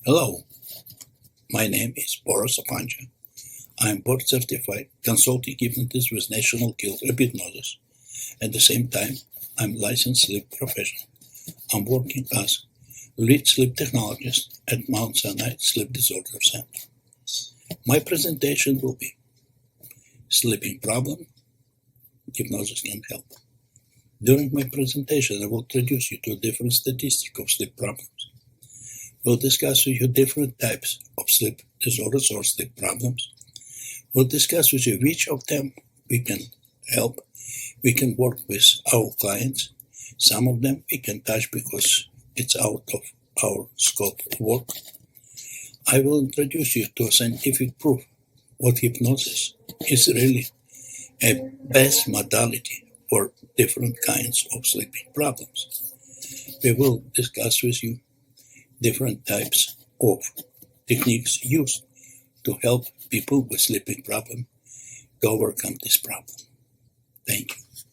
Hello, my name is BORIS OPANCHA. I am board certified consulting hypnotist with National Guild of Hypnotists. At the same time, I'm licensed sleep professional. I'm working as lead sleep technologist at Mount Sinai Sleep Disorder Center. My presentation will be sleeping problem, hypnosis can help. During my presentation, I will introduce you to different statistics of sleep problems. We'll discuss with you different types of sleep disorders or sleep problems. We'll discuss with you which of them we can help. We can work with our clients. Some of them we can touch because it's out of our scope of work. I will introduce you to scientific proof what hypnosis is really a best modality for different kinds of sleeping problems. We will discuss with you different types of techniques used to help people with sleeping problem to overcome this problem. Thank you.